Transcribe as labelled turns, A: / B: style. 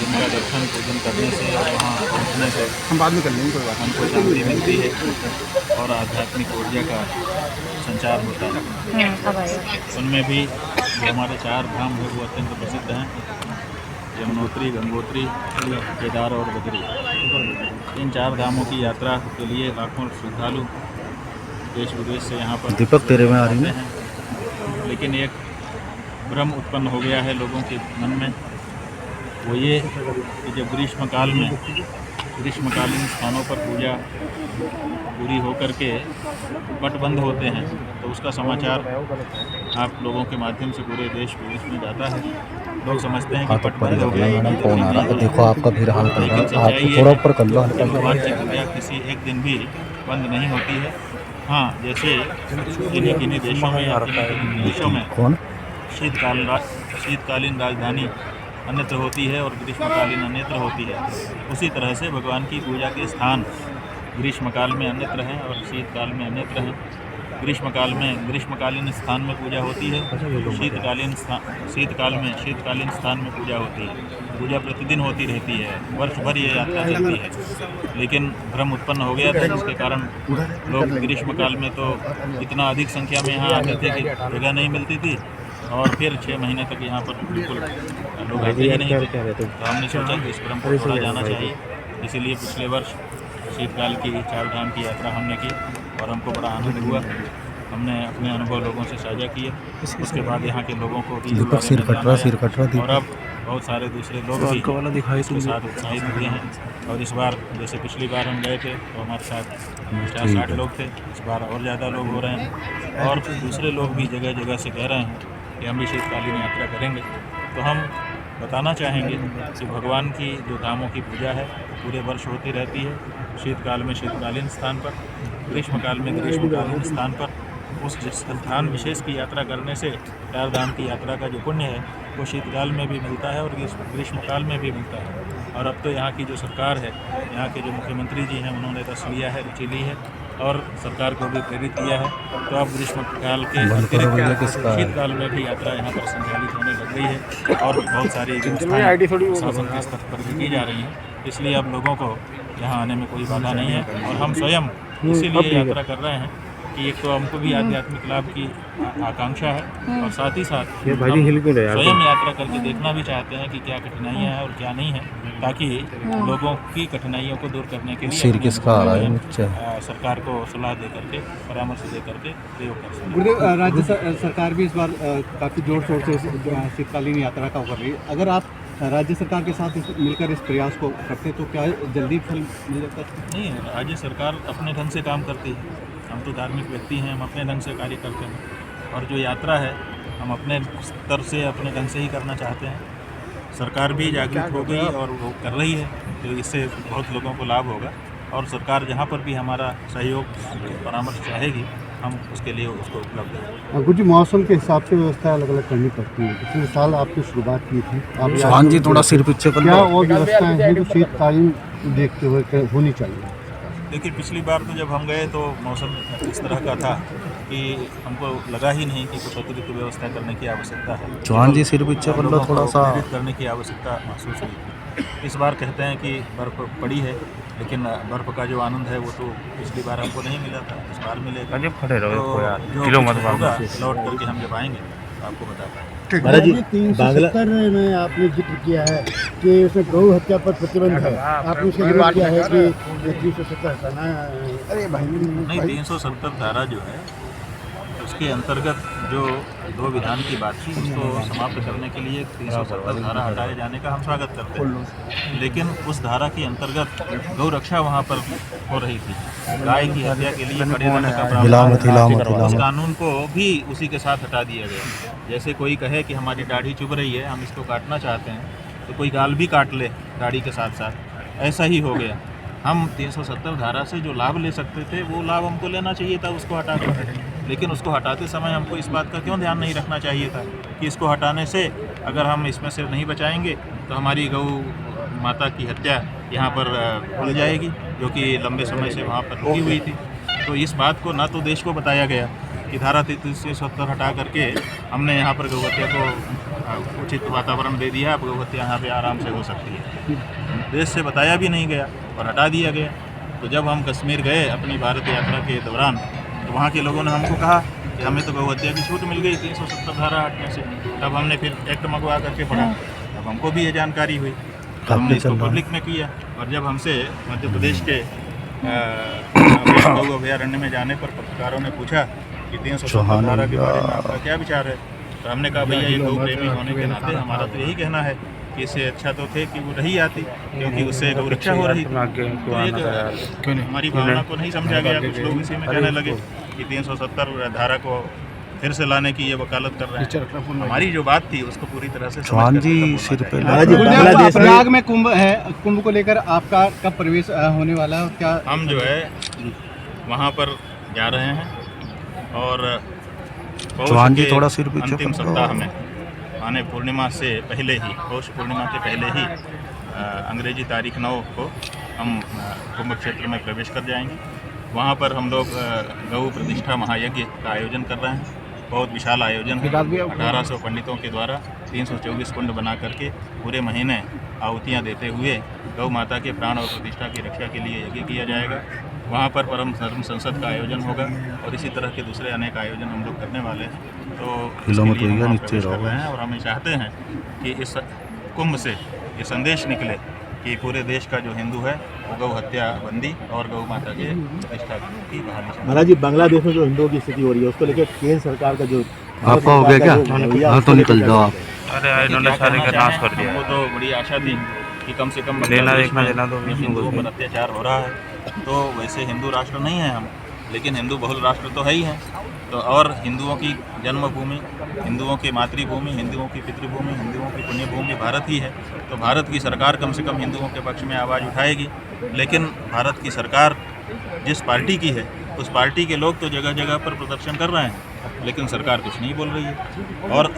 A: जिनका दर्शन पूजन करने से और वहाँ पहुँचने से
B: हम बाद में कर लेंगे, कोई बात
A: हमको शांति मिलती है और आध्यात्मिक ऊर्जा का संचार होता है। उनमें भी जो हमारे 4 धाम है वो अत्यंत प्रसिद्ध हैं, यमुनोत्री, गंगोत्री, केदार और बद्री। इन 4 धामों की यात्रा के लिए लाखों श्रद्धालु देश विदेश से यहाँ पर
C: दीपक तेरे में आ रही
A: आते हैं। लेकिन एक भ्रम उत्पन्न हो गया है लोगों के मन में, वो ये कि जब ग्रीष्मकालीन स्थानों पर पूजा पूरी होकर के पट बंद होते हैं तो उसका समाचार आप लोगों के माध्यम से पूरे देश विदेश में जाता है। लोग समझते हैं कि पट बंद हो गया,
C: फोन आ रहा है, देखो आपका भी हाल कर रहा
A: लेकिन
C: है, आप
A: सच्चाई
C: थोड़ा
A: ये
C: ऊपर कर लो।
A: है कि भगवान की पूजा किसी एक दिन भी बंद नहीं होती है। हाँ, जैसे किन्हीं देशों में या किन्हीं देशों में
C: कौन
A: शीतकालीन राजधानी अन्यत्र होती है और ग्रीष्मकालीन अन्यत्र होती है, उसी तरह से भगवान की पूजा के स्थान ग्रीष्मकाल में अन्यत्र हैं और शीतकाल में अन्यत्र हैं। ग्रीष्मकालीन स्थान में पूजा होती है, शीतकालीन स्थान में पूजा होती है। पूजा प्रतिदिन होती रहती है, वर्ष भर ये यात्रा चलती है। लेकिन भ्रम उत्पन्न हो गया था, जिसके कारण लोग ग्रीष्मकाल में तो इतना अधिक संख्या में यहाँ आते थे कि जगह नहीं मिलती थी और फिर 6 महीने तक यहाँ पर बिल्कुल लोग आते ही नहीं थे। तो हमने सोचा कि इस भ्रम को थोड़ा जाना चाहिए, इसीलिए पिछले वर्ष शीतकाल की 4 धाम की यात्रा हमने की और हमको बड़ा आनंद हुआ। हमने अपने अनुभव लोगों से साझा किए, उसके बाद यहाँ के लोगों को भी
C: दीपक सिर कटरा
A: और अब बहुत सारे दूसरे लोग भी इसके साथ उत्साहित हुए हैं। और इस बार जैसे पिछली बार हम गए थे तो हमारे साथ 50-60 लोग थे, इस बार और ज़्यादा लोग हो रहे हैं और दूसरे लोग भी जगह जगह से कह रहे हैं कि हम भी शीतकालीन यात्रा करेंगे। तो हम बताना चाहेंगे कि भगवान की जो धामों की पूजा है पूरे वर्ष होती रहती है, शीतकाल में शीतकालीन स्थान पर, ग्रीष्मकाल में ग्रीष्मकालीन स्थान पर। उस स्थान विशेष की यात्रा करने से 4 धाम की यात्रा का जो पुण्य है वो शीतकाल में भी मिलता है और ग्रीष्मकाल में भी मिलता है। और अब तो यहाँ की जो सरकार है, यहाँ के जो मुख्यमंत्री जी हैं, उन्होंने रस लिया है, रुचि ली है और सरकार को भी प्रेरित किया है। तो अब ग्रीष्मकाल के अतिरिक्त शीतकाल में भी यात्रा यहाँ पर संचालित होने लग गई है और बहुत सारी व्यवस्थाएं शासन के स्तर पर भी की जा रही हैं। इसलिए अब लोगों को यहाँ आने में कोई बाधा नहीं है और हम स्वयं इसीलिए यात्रा कर रहे हैं कि एक तो हमको भी आध्यात्मिक लाभ की आकांक्षा है और साथ ही साथ स्वयं यात्रा करके देखना भी चाहते हैं कि क्या कठिनाइयाँ हैं और क्या नहीं है, ताकि लोगों की कठिनाइयों को दूर करने के लिए सरकार को सलाह दे करके, परामर्श दे करके प्रयोग कर सकें।
B: राज्य सरकार भी इस बार काफ़ी जोर शोर से शीतकालीन यात्रा का कर रही है। अगर आप राज्य सरकार के साथ मिलकर इस प्रयास को करते तो क्या जल्दी फल मिल जाता?
A: नहीं, राज्य सरकार अपने ढंग से काम करती है, हम तो धार्मिक व्यक्ति हैं, हम अपने ढंग से कार्य करते हैं और जो यात्रा है हम अपने स्तर से अपने ढंग से ही करना चाहते हैं। सरकार भी जागरूक हो गई और वो कर रही है, तो इससे बहुत लोगों को लाभ होगा और सरकार जहाँ पर भी हमारा सहयोग परामर्श चाहेगी हम उसके लिए उसको उपलब्ध हैं।
B: कुछ मौसम के हिसाब से व्यवस्था अलग अलग करनी पड़ती है। पिछले साल आपने शुरुआत की थी, आप
C: चौहान जी थोड़ा सिर पीछे कर
B: क्या और व्यवस्थाएं हैं जो शीतकालीन देखते हुए होनी चाहिए?
A: देखिए, पिछली बार तो जब हम गए तो मौसम इस तरह का था कि हमको लगा ही नहीं कि कुछ अतिरिक्त व्यवस्था करने की आवश्यकता है।
C: चौहान जी सिर पीछे कर लो थोड़ा सा,
A: प्रेरित करने की आवश्यकता महसूस हुई। इस बार कहते हैं कि बर्फ़ पड़ी है, लेकिन बर्फ़ का जो आनंद है वो तो पिछली बार हमको नहीं मिला था, इस बार मिलेगा। तो जो होगा लौट करके हम जब आएंगे तो आपको बता पाएंगे।
B: 370 में आपने जिक्र किया है कि उसमें गौ हत्या पर प्रतिबंध है, आपने उसका जिक्र किया है कि 370 हटाना। अरे भाई
A: नहीं, 370 धारा जो है उसके अंतर्गत जो 2 विधान की बात थी उसको समाप्त करने के लिए 370 धारा हटाए जाने का हम स्वागत करते हैं। लेकिन उस धारा के अंतर्गत गौ रक्षा वहाँ पर हो रही थी, गाय की हत्या के लिए कड़े दंड का प्रावधान, उस कानून को भी उसी के साथ हटा दिया गया। जैसे कोई कहे कि हमारी दाढ़ी चुभ रही है, हम इसको काटना चाहते हैं, तो कोई गाल भी काट ले दाढ़ी के साथ साथ, ऐसा ही हो गया। हम 370 धारा से जो लाभ ले सकते थे वो लाभ हमको लेना चाहिए था उसको हटा कर, लेकिन उसको हटाते समय हमको इस बात का क्यों ध्यान नहीं रखना चाहिए था कि इसको हटाने से अगर हम इसमें से नहीं बचाएंगे तो हमारी गौ माता की हत्या यहाँ पर भूल जाएगी, जो कि लंबे समय से वहाँ पर रुकी हुई थी। तो इस बात को ना तो देश को बताया गया कि धारा 370 हटा करके हमने यहाँ पर गौ हत्या को उचित वातावरण दे दिया, अब गौ हत्या यहाँ पे आराम से हो सकती है। देश से बताया भी नहीं गया और हटा दिया गया। तो जब हम कश्मीर गए अपनी भारत यात्रा के दौरान, तो वहाँ के लोगों ने हमको कहा कि हमें तो गौ हत्या की छूट मिल गई 370 धारा हटने से। तब हमने फिर एक्ट मंगवा करके पढ़ा, तब हमको भी ये जानकारी हुई, तो हमने इसको पब्लिक में किया। और जब हमसे मध्य प्रदेश के गौ अभयारण्य में जाने पर पत्रकारों ने पूछा कि 370 धारा के बारे में आपका क्या विचार है, तो हमने कहा भैया ये गौ प्रेमी होने के नाते हमारा तो यही कहना है कि इससे अच्छा तो थे कि वो रही आती, क्योंकि उससे गौ रक्षा हो रही थी। तो हमारी भावना को नहीं समझा गया। कुछ लोग इसी में कहने लगे कि 370 धारा को फिर से लाने की ये वकालत कर रहे हैं। हमारी जो बात थी उसको पूरी तरह से
C: चौहान जी सिर पे
B: प्रयाग में कुंभ है, कुंभ को लेकर आपका कब प्रवेश होने वाला है? क्या
A: हम जो है वहाँ पर जा रहे हैं और
C: चौहान जी थोड़ा सिर पीछे
A: अंतिम सप्ताह में माने पूर्णिमा से पहले ही, पौष पूर्णिमा के पहले ही अंग्रेजी तारीख 9 को हम कुंभ क्षेत्र में प्रवेश कर जाएंगे। वहाँ पर हम लोग गौ प्रतिष्ठा महायज्ञ का आयोजन कर रहे हैं। बहुत विशाल आयोजन है। 1800 पंडितों के द्वारा 324 कुंड बना करके पूरे महीने आहुतियाँ देते हुए गौ माता के प्राण और प्रतिष्ठा की रक्षा के लिए यज्ञ किया जाएगा। वहाँ पर परम धर्म संसद का आयोजन होगा और इसी तरह के दूसरे अनेक आयोजन हम लोग करने वाले हैं। तो इसके लिए हम प्रवेश कर रहे हैं और हम चाहते हैं कि इस कुंभ से ये संदेश निकले कि पूरे देश का जो हिंदू है वो गौ हत्या बंदी और गौ माता के प्रतिष्ठा की बहाली।
D: महाराज जी, बांग्लादेश में जो हिंदुओं की स्थिति हो रही है उसको लेकर केंद्र सरकार का जो
C: आपका हो गया क्या? हाँ तो निकल जाओ आप।
A: अरे इन्होंने सारे का नाश कर दिया। हमको तो बड़ी आशा थी कि कम से कम लेना तो हिंदुओं पर अत्याचार हो रहा है। तो वैसे हिंदू राष्ट्र नहीं है हम, लेकिन हिंदू बहुल राष्ट्र तो है ही है। तो और हिंदुओं की जन्मभूमि, हिंदुओं की मातृभूमि, हिंदुओं की पितृभूमि, हिंदुओं की पुण्यभूमि भारत ही है। तो भारत की सरकार कम से कम हिंदुओं के पक्ष में आवाज़ उठाएगी। लेकिन भारत की सरकार जिस पार्टी की है उस पार्टी के लोग तो जगह जगह पर प्रदर्शन कर रहे हैं, लेकिन सरकार कुछ नहीं बोल रही है। और